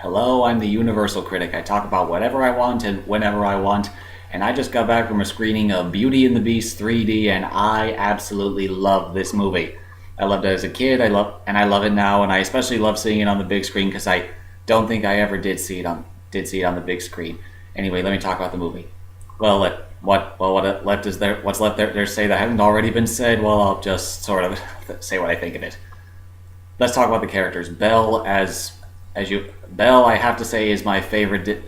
Hello, I'm the Universal Critic. I talk about whatever I want and whenever I want. And I just got back from a screening of Beauty and the Beast 3D, and I absolutely love this movie. I loved it as a kid. I love it now, and I especially love seeing it on the big screen because I don't think I ever did see it on the big screen. Anyway, let me talk about the movie. What left is there? What's left there say that hasn't already been said? Well, I'll just sort of say what I think of it. Let's talk about the characters. Belle, I have to say, is my favorite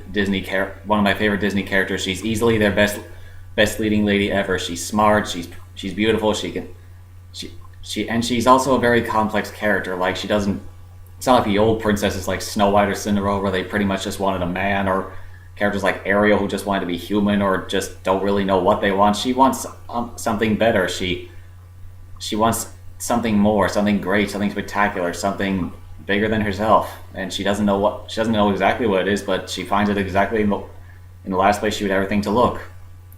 one of my favorite Disney characters. She's easily their best leading lady ever. She's smart. She's beautiful. She's also a very complex character. Like she doesn't. It's not like the old princesses like Snow White or Cinderella, where they pretty much just wanted a man, or characters like Ariel who just wanted to be human or just don't really know what they want. She wants something better. She wants something more, something great, something spectacular, something bigger than herself, and she doesn't know exactly what it is, but she finds it exactly in the last place she would ever think to look,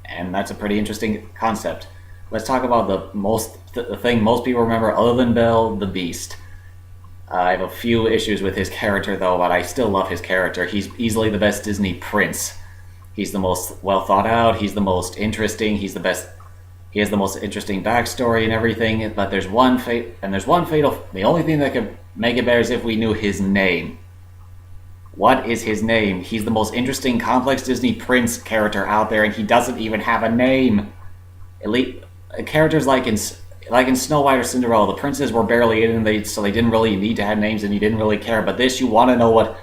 and that's a pretty interesting concept. Let's talk about the thing most people remember other than Belle, the Beast. I have a few issues with his character though, but I still love his character. He's easily the best Disney prince. He's the most well thought out. He's the most interesting. He's the best. He has the most interesting backstory and everything. But there's one fatal. The only thing that could make it better is if we knew his name. What is his name? He's the most interesting, complex Disney prince character out there, and he doesn't even have a name. At least characters like in Snow White or Cinderella, the princes were barely in, so they didn't really need to have names, and you didn't really care. But this, you want to know what.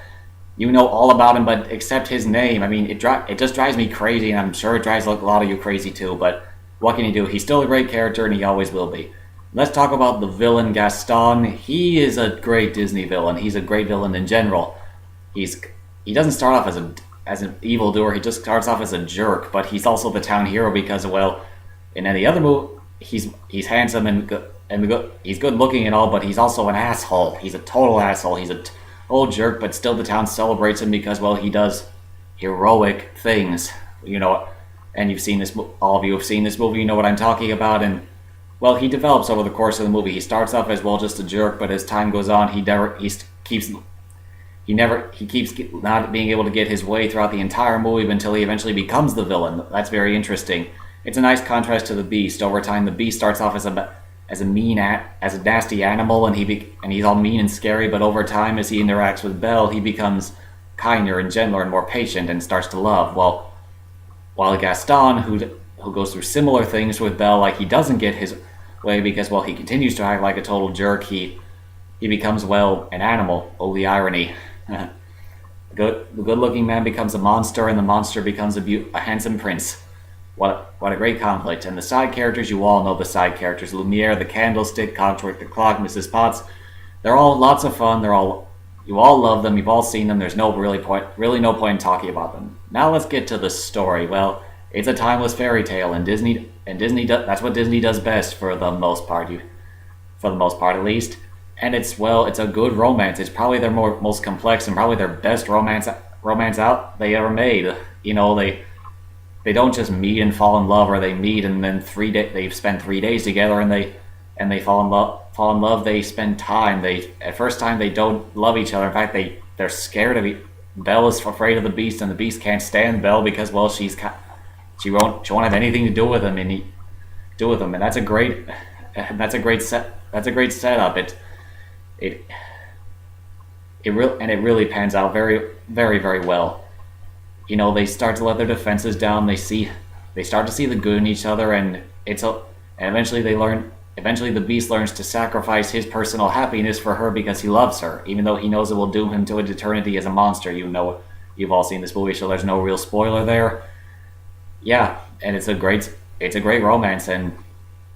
You know all about him, but except his name. I mean, it just drives me crazy, and I'm sure it drives a lot of you crazy too. But what can you do? He's still a great character, and he always will be. Let's talk about the villain, Gaston. He is a great Disney villain. He's a great villain in general. He doesn't start off as an evildoer. He just starts off as a jerk, but he's also the town hero because, well, in any other movie, he's handsome he's good looking and all, but he's also an asshole. He's a total asshole. He's a old jerk, but still the town celebrates him because, well, he does heroic things. And all of you have seen this movie, you know what I'm talking about, and well, he develops over the course of the movie. He starts off as, well, just a jerk, but as time goes on, he keeps not being able to get his way throughout the entire movie until he eventually becomes the villain. That's very interesting. It's a nice contrast to the Beast. Over time, the Beast starts off as a nasty animal, and he's all mean and scary. But over time, as he interacts with Belle, he becomes kinder and gentler and more patient and starts to love. While Gaston, who goes through similar things with Belle, like he doesn't get his way because, well, he continues to act like a total jerk. He becomes, well, an animal. Oh, the irony. The good-looking man becomes a monster, and the monster becomes a handsome prince. What a great conflict. And the side characters, you all know the side characters. Lumiere, the Candlestick, Clockwork the Clock, Mrs. Potts. They're all lots of fun. You all love them. You've all seen them. There's really no point in talking about them. Now let's get to the story. Well, it's a timeless fairy tale, and that's what Disney does best for the most part. For the most part, at least. And it's a good romance. It's probably their most complex and probably their best romance out they ever made. They don't just meet and fall in love, or they meet and then they spend 3 days together and they fall in love. They spend time. At first time they don't love each other. In fact, they're scared of Belle is afraid of the Beast, and the Beast can't stand Belle because, well, she won't have anything to do with him, and that's a great setup. It really pans out very, very, very well. They start to let their defenses down. They start to see the good in each other, and eventually the Beast learns to sacrifice his personal happiness for her because he loves her, even though he knows it will doom him to eternity as a monster. You've all seen this movie, so there's no real spoiler there. Yeah, and it's a great romance, and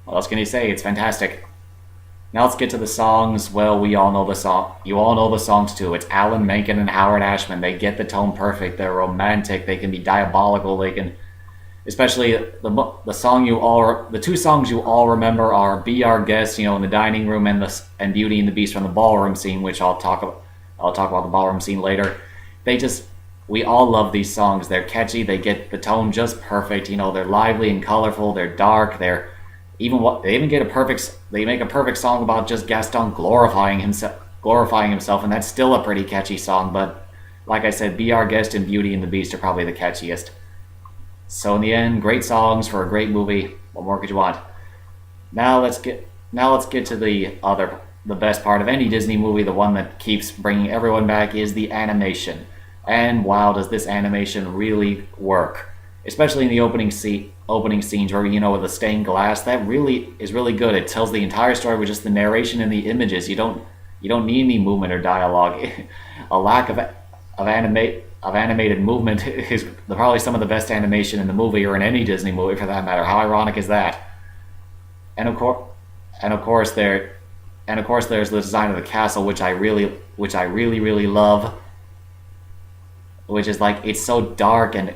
what else can you say? It's fantastic. Now let's get to the songs. Well, we all know the song. You all know the songs too. It's Alan Menken and Howard Ashman. They get the tone perfect. They're romantic. They can be diabolical. They can, especially the two songs you all remember are "Be Our Guest," in the dining room, and "Beauty and the Beast" from the ballroom scene, which I'll talk about the ballroom scene later. We all love these songs. They're catchy. They get the tone just perfect. They're lively and colorful. They're dark. They make a perfect song about just Gaston glorifying himself, and that's still a pretty catchy song. But like I said, Be Our Guest and Beauty and the Beast are probably the catchiest. So in the end, great songs for a great movie. What more could you want? Now let's get to the best part of any Disney movie, the one that keeps bringing everyone back, is the animation. And wow, does this animation really work? Especially in the opening scenes where with the stained glass, that really is really good. It tells the entire story with just the narration and the images. You don't need any movement or dialogue. A lack of animated movement is probably some of the best animation in the movie or in any Disney movie for that matter. How ironic is that? And of course, and of course there, and of course there's the design of the castle, which I really love. Which is like it's so dark and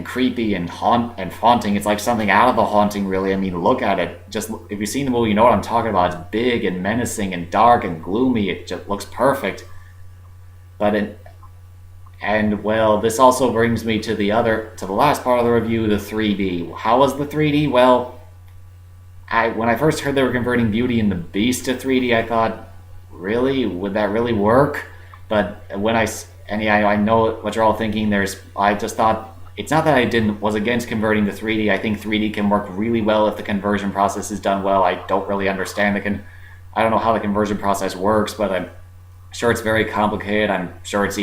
creepy and haunting. It's like something out of The Haunting, really. I mean, look at it. Just if you've seen the movie, you know what I'm talking about. It's big and menacing and dark and gloomy. It just looks perfect. But it, and well, this also brings me to the last part of the review, the 3D. How was the 3D? Well, when I first heard they were converting Beauty and the Beast to 3D, I thought, really, would that really work? But and yeah, I know what you're all thinking. I just thought it's not that I didn't was against converting to 3D. I think 3D can work really well if the conversion process is done well. I don't really understand I don't know how the conversion process works, but I'm sure it's very complicated. I'm sure it's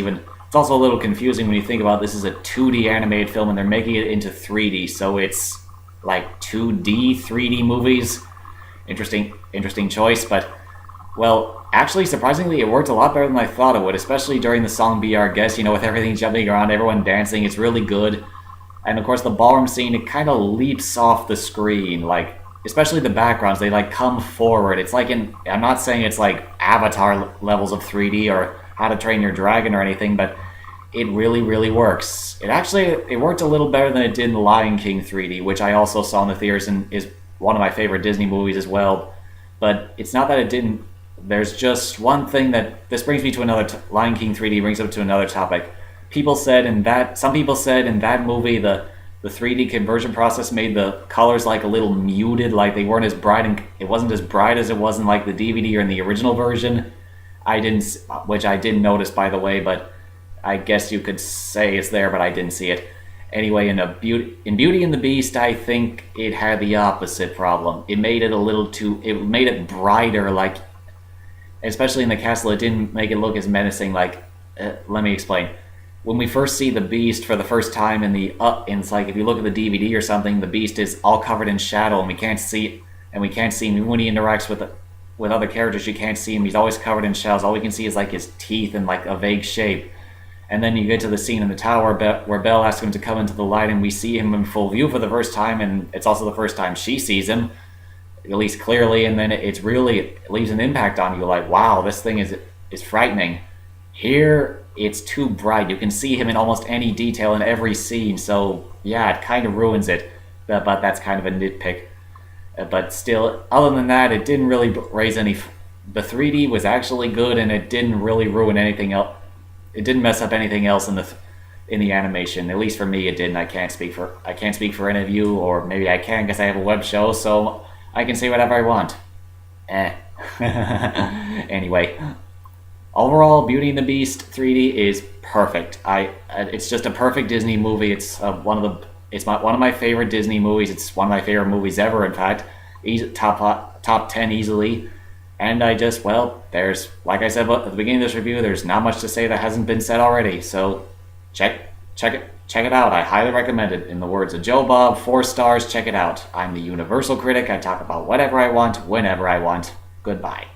also a little confusing when you think about this is a 2D animated film and they're making it into 3D, so it's like 2D 3D movies. Interesting choice, but well, actually, surprisingly, it worked a lot better than I thought it would, especially during the song Be Our Guest, with everything jumping around, everyone dancing. It's really good. And of course, the ballroom scene, it kind of leaps off the screen, like, especially the backgrounds, they like come forward. It's like I'm not saying it's like Avatar levels of 3D or How to Train Your Dragon or anything, but it really, really works. It worked a little better than it did in The Lion King 3D, which I also saw in the theaters and is one of my favorite Disney movies as well. But it's not that it didn't. There's just one thing that this brings me to Lion King 3D brings up to another topic. Some people said in that movie the 3D conversion process made the colors like a little muted, like they weren't as bright, and it wasn't as bright as it was in like the DVD or in the original version. Which I didn't notice, by the way, but I guess you could say it's there, but I didn't see it. Anyway, in Beauty and the Beast, I think it had the opposite problem. It made it brighter, like, especially in the castle, it didn't make it look as menacing. Like, let me explain. When we first see the Beast for the first time it's like if you look at the DVD or something, the Beast is all covered in shadow and we can't see him. Even when he interacts with other characters, you can't see him. He's always covered in shadows. All we can see is like his teeth and like a vague shape. And then you get to the scene in the tower where Belle asks him to come into the light, and we see him in full view for the first time, and it's also the first time she sees him, at least clearly, and then it leaves an impact on you, like, wow, this thing is frightening. Here, it's too bright. You can see him in almost any detail in every scene, so yeah, it kind of ruins it, but that's kind of a nitpick. But still, other than that, it didn't really raise any. The 3D was actually good, and it didn't really ruin anything else. It didn't mess up anything else in the animation. At least for me, it didn't. I can't speak for any of you, or maybe I can because I have a web show, so I can say whatever I want. Anyway, overall, Beauty and the Beast 3D is perfect. It's just a perfect Disney movie. It's one of my favorite Disney movies. It's one of my favorite movies ever. In fact, top 10 easily. And there's, like I said at the beginning of this review, there's not much to say that hasn't been said already. So check it out. I highly recommend it. In the words of Joe Bob, 4 stars, check it out. I'm the Universal Critic. I talk about whatever I want, whenever I want. Goodbye.